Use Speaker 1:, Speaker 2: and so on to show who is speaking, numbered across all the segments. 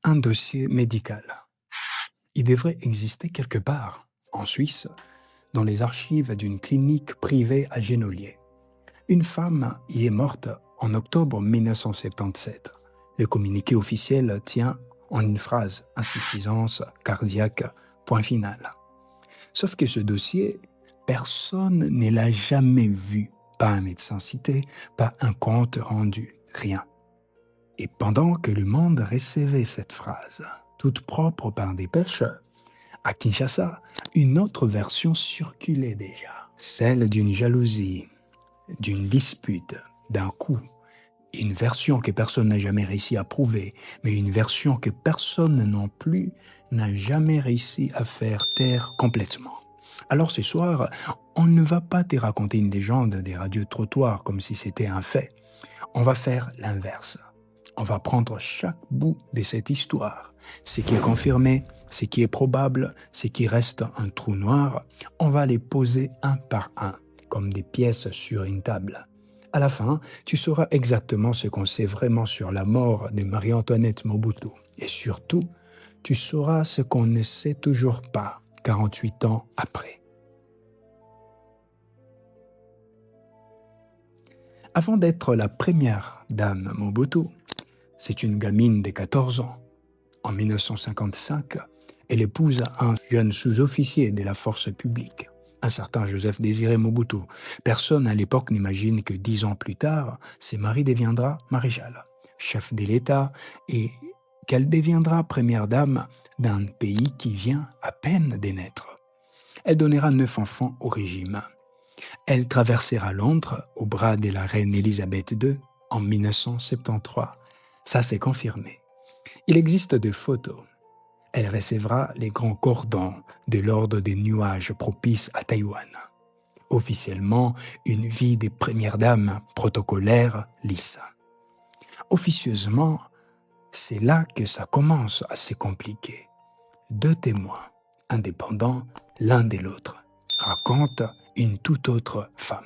Speaker 1: un dossier médical. Il devrait exister quelque part, en Suisse, dans les archives d'une clinique privée à Genolier. Une femme y est morte en octobre 1977. Le communiqué officiel tient en une phrase « insuffisance cardiaque, point final ». Sauf que ce dossier, personne ne l'a jamais vu. Pas un médecin cité, pas un compte rendu, rien. Et pendant que le monde recevait cette phrase, toute propre par dépêche, à Kinshasa, une autre version circulait déjà. Celle d'une jalousie, d'une dispute, d'un coup. Une version que personne n'a jamais réussi à prouver, mais une version que personne non plus n'a jamais réussi à faire taire complètement. Alors ce soir, on ne va pas te raconter une légende des radieux trottoirs comme si c'était un fait. On va faire l'inverse. On va prendre chaque bout de cette histoire, ce qui est confirmé, ce qui est probable, ce qui reste un trou noir. On va les poser un par un, comme des pièces sur une table. À la fin, tu sauras exactement ce qu'on sait vraiment sur la mort de Marie-Antoinette Mobutu. Et surtout, tu sauras ce qu'on ne sait toujours pas 48 ans après. Avant d'être la première dame Mobutu, c'est une gamine de 14 ans. En 1955, elle épouse un jeune sous-officier de la force publique, un certain Joseph Désiré Mobutu. Personne à l'époque n'imagine que 10 ans plus tard, ce mari deviendra maréchal, chef de l'État, et qu'elle deviendra première dame d'un pays qui vient à peine de naître. Elle donnera 9 enfants au régime. Elle traversera Londres au bras de la reine Élisabeth II en 1973. Ça, c'est confirmé. Il existe des photos. Elle recevra les grands cordons de l'ordre des nuages propices à Taïwan. Officiellement, une vie de première dame protocolaire lisse. Officieusement, c'est là que ça commence à se compliquer. 2 témoins, indépendants l'un de l'autre, racontent une toute autre femme.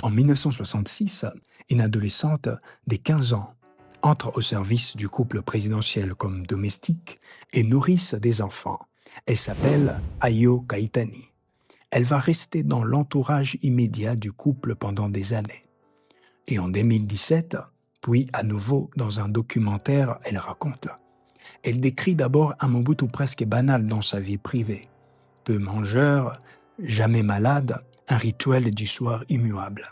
Speaker 1: En 1966, une adolescente de 15 ans entre au service du couple présidentiel comme domestique et nourrice des enfants. Elle s'appelle Ayo Kaitani. Elle va rester dans l'entourage immédiat du couple pendant des années. Et en 2017, puis à nouveau dans un documentaire, elle raconte. Elle décrit d'abord un Mobutu presque banal dans sa vie privée. Peu mangeur, jamais malade, un rituel du soir immuable.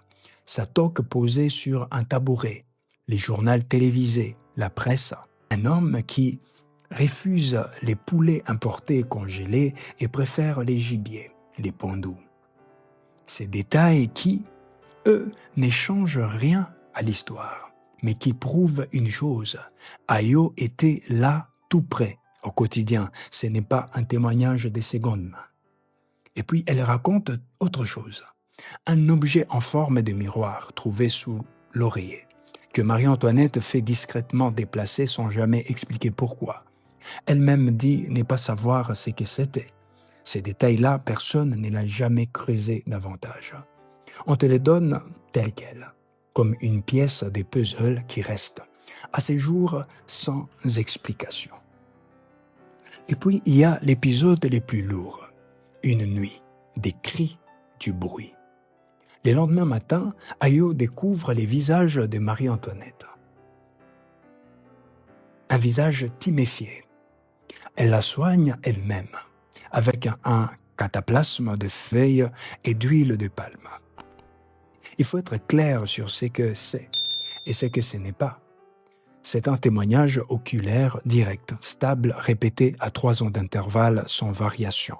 Speaker 1: Sa toque posée sur un tabouret, les journaux télévisés, la presse. Un homme qui refuse les poulets importés et congelés et préfère les gibiers, les pondous. Ces détails qui, eux, ne changent rien à l'histoire, mais qui prouvent une chose. Ayo était là, tout près, au quotidien. Ce n'est pas un témoignage de seconde main. Et puis, elle raconte autre chose. Un objet en forme de miroir trouvé sous l'oreiller, que Marie-Antoinette fait discrètement déplacer sans jamais expliquer pourquoi. Elle-même dit ne pas savoir ce que c'était. Ces détails-là, personne ne l'a jamais creusé davantage. On te les donne telles quelles, comme une pièce des puzzles qui reste, à ces jours sans explication. Et puis, il y a l'épisode le plus lourd. Une nuit, des cris, du bruit. Le lendemain matin, Ayo découvre les visages de Marie-Antoinette. Un visage timéfié. Elle la soigne elle-même, avec un cataplasme de feuilles et d'huile de palme. Il faut être clair sur ce que c'est et ce que ce n'est pas. C'est un témoignage oculaire direct, stable, répété à 3 ans d'intervalle sans variation.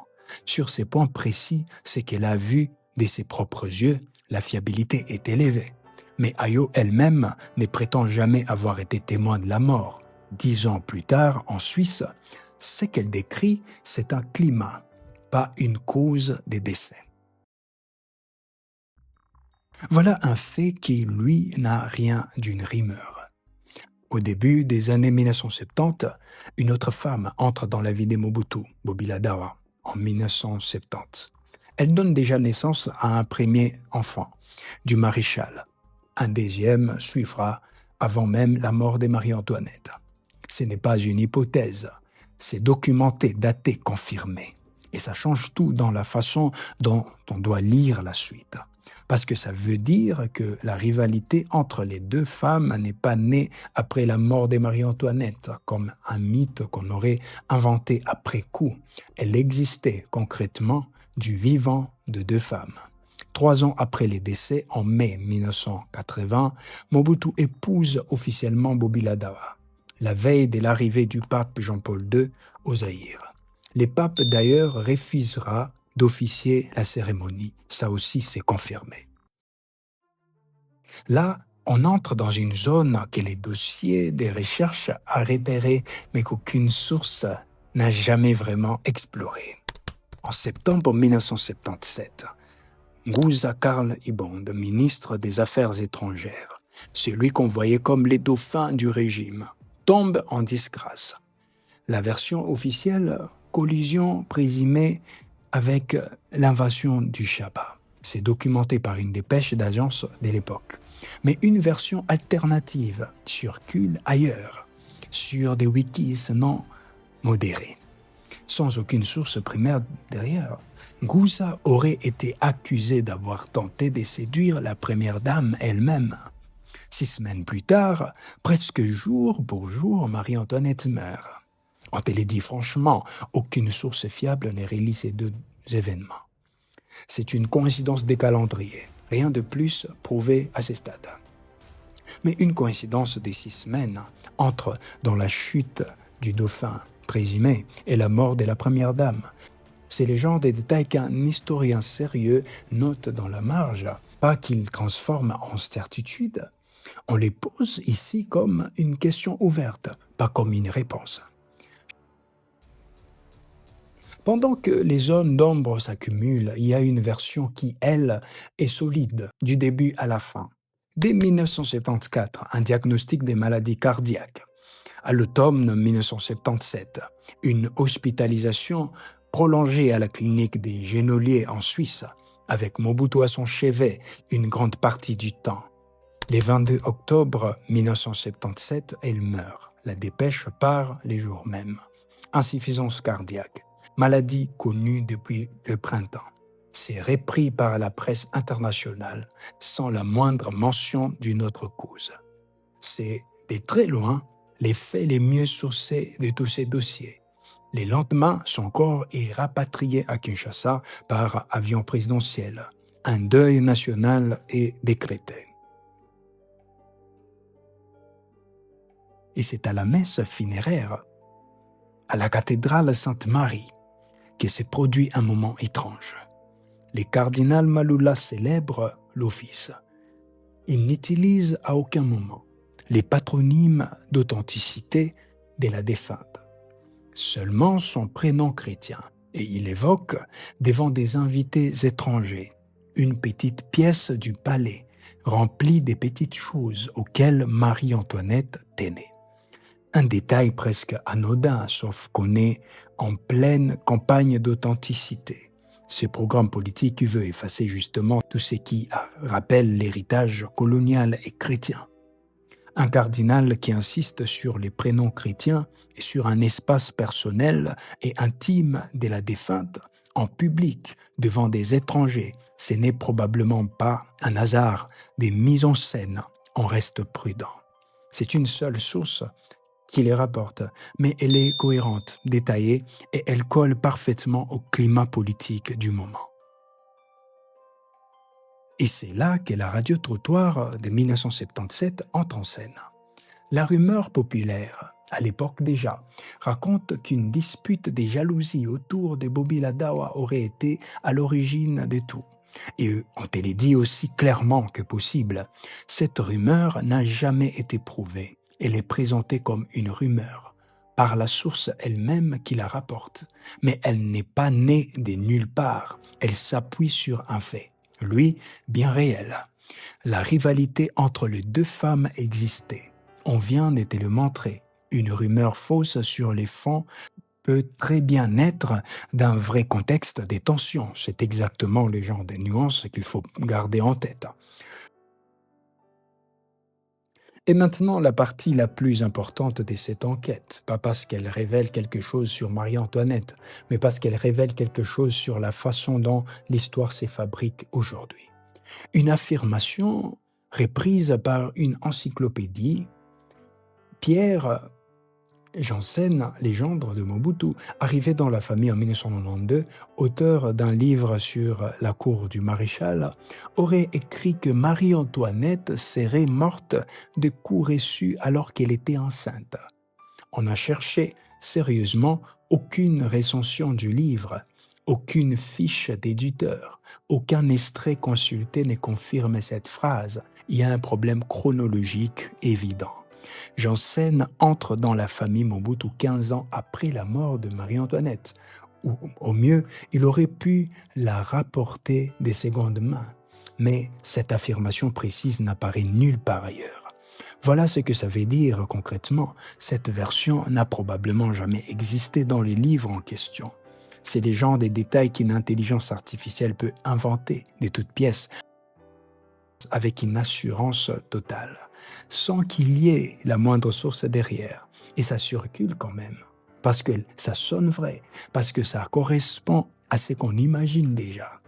Speaker 1: Sur ces points précis, ce qu'elle a vu de ses propres yeux, la fiabilité est élevée. Mais Ayo elle-même ne prétend jamais avoir été témoin de la mort. 10 ans plus tard, en Suisse, ce qu'elle décrit, c'est un climat, pas une cause des décès. Voilà un fait qui, lui, n'a rien d'une rumeur. Au début des années 1970, une autre femme entre dans la vie de Mobutu, Bobila Dawa, en 1970. Elle donne déjà naissance à un premier enfant, du maréchal, Un deuxième suivra avant même la mort de Marie-Antoinette. Ce n'est pas une hypothèse, c'est documenté, daté, confirmé. Et ça change tout dans la façon dont on doit lire la suite. Parce que ça veut dire que la rivalité entre les deux femmes n'est pas née après la mort de Marie-Antoinette, comme un mythe qu'on aurait inventé après coup. Elle existait concrètement du vivant de deux femmes. 3 ans après les décès, en mai 1980, Mobutu épouse officiellement Bobila Dawa, la veille de l'arrivée du pape Jean-Paul II au Zaïre. Le pape d'ailleurs refusera d'officier la cérémonie, ça aussi c'est confirmé. Là, on entre dans une zone que les dossiers des recherches a repéré, mais qu'aucune source n'a jamais vraiment exploré. En septembre 1977, Nguza Karl Ibond, ministre des Affaires étrangères, celui qu'on voyait comme les dauphins du régime, tombe en disgrâce. La version officielle, collision présumée avec l'invasion du Shabbat. C'est documenté par une dépêche d'agence de l'époque. Mais une version alternative circule ailleurs, sur des wikis non modérés, sans aucune source primaire derrière. Nguza aurait été accusé d'avoir tenté de séduire la première dame elle-même. 6 semaines plus tard, presque jour pour jour, Marie-Antoinette meurt. On te le dit franchement, aucune source fiable ne relie ces deux événements. C'est une coïncidence des calendriers, rien de plus prouvé à ce stade. Mais une coïncidence des 6 semaines entre dans la chute du dauphin présumé et la mort de la première dame. C'est le genre de détails qu'un historien sérieux note dans la marge, pas qu'il transforme en certitude. On les pose ici comme une question ouverte, pas comme une réponse. Pendant que les zones d'ombre s'accumulent, il y a une version qui, elle, est solide, du début à la fin. Dès 1974, un diagnostic des maladies cardiaques. À l'automne 1977, une hospitalisation prolongée à la clinique des Genoliers en Suisse, avec Mobutu à son chevet une grande partie du temps. Le 22 octobre 1977, elle meurt. La dépêche part les jours mêmes. Insuffisance cardiaque. Maladie connue depuis le printemps. C'est repris par la presse internationale sans la moindre mention d'une autre cause. C'est de très loin les faits les mieux sourcés de tous ces dossiers. Le lendemain, son corps est rapatrié à Kinshasa par avion présidentiel. Un deuil national est décrété. Et c'est à la messe funéraire, à la cathédrale Sainte-Marie, que s'est produit un moment étrange. Le cardinal Malula célèbre l'office. Il n'utilise à aucun moment les patronymes d'authenticité de la défunte, seulement son prénom chrétien, et il évoque, devant des invités étrangers, une petite pièce du palais remplie des petites choses auxquelles Marie-Antoinette tenait. Un détail presque anodin, sauf qu'on est en pleine campagne d'authenticité. Ce programme politique veut effacer justement tout ce qui rappelle l'héritage colonial et chrétien. Un cardinal qui insiste sur les prénoms chrétiens et sur un espace personnel et intime de la défunte en public devant des étrangers, ce n'est probablement pas un hasard des mises en scène. On reste prudent. C'est une seule source qui les rapporte, mais elle est cohérente, détaillée et elle colle parfaitement au climat politique du moment. Et c'est là que la radio-trottoir de 1977 entre en scène. La rumeur populaire, à l'époque déjà, raconte qu'une dispute des jalousies autour de Bobila Dawa aurait été à l'origine de tout. Et on te le dit aussi clairement que possible, cette rumeur n'a jamais été prouvée. Elle est présentée comme une rumeur par la source elle-même qui la rapporte. Mais elle n'est pas née de nulle part. Elle s'appuie sur un fait, lui, bien réel. La rivalité entre les deux femmes existait. On vient de te le montrer. Une rumeur fausse sur les fonds peut très bien naître d'un vrai contexte des tensions. C'est exactement le genre de nuances qu'il faut garder en tête. Et maintenant, la partie la plus importante de cette enquête, pas parce qu'elle révèle quelque chose sur Marie-Antoinette, mais parce qu'elle révèle quelque chose sur la façon dont l'histoire se fabrique aujourd'hui. Une affirmation reprise par une encyclopédie, Pierre Janssen, légende de Mobutu, arrivé dans la famille en 1992, auteur d'un livre sur la cour du maréchal, aurait écrit que Marie-Antoinette serait morte de coups reçus alors qu'elle était enceinte. On a cherché sérieusement aucune recension du livre, aucune fiche d'éditeur, aucun extrait consulté ne confirme cette phrase. Il y a un problème chronologique évident. Janssen entre dans la famille Mobutu 15 ans après la mort de Marie-Antoinette. Ou, au mieux, il aurait pu la rapporter des secondes mains. Mais cette affirmation précise n'apparaît nulle part ailleurs. Voilà ce que ça veut dire concrètement. Cette version n'a probablement jamais existé dans les livres en question. C'est des genres de détails qu'une intelligence artificielle peut inventer de toutes pièces avec une assurance totale, sans qu'il y ait la moindre source derrière. Et ça circule quand même, parce que ça sonne vrai, parce que ça correspond à ce qu'on imagine déjà.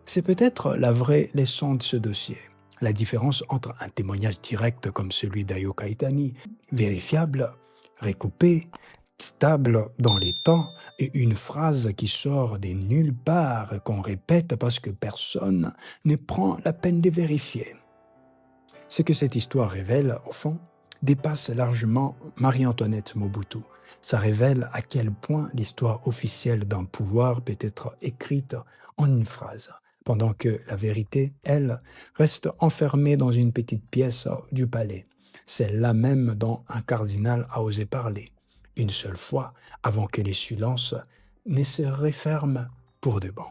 Speaker 1: C'est peut-être la vraie leçon de ce dossier. La différence entre un témoignage direct comme celui d'Ayo Kaitani, vérifiable, recoupé, stable dans les temps, et une phrase qui sort de nulle part, qu'on répète parce que personne ne prend la peine de vérifier. Ce que cette histoire révèle, au fond, dépasse largement Marie-Antoinette Mobutu. Ça révèle à quel point l'histoire officielle d'un pouvoir peut être écrite en une phrase, pendant que la vérité, elle, reste enfermée dans une petite pièce du palais, celle-là même dont un cardinal a osé parler, une seule fois, avant que les silences ne se referment pour de bon.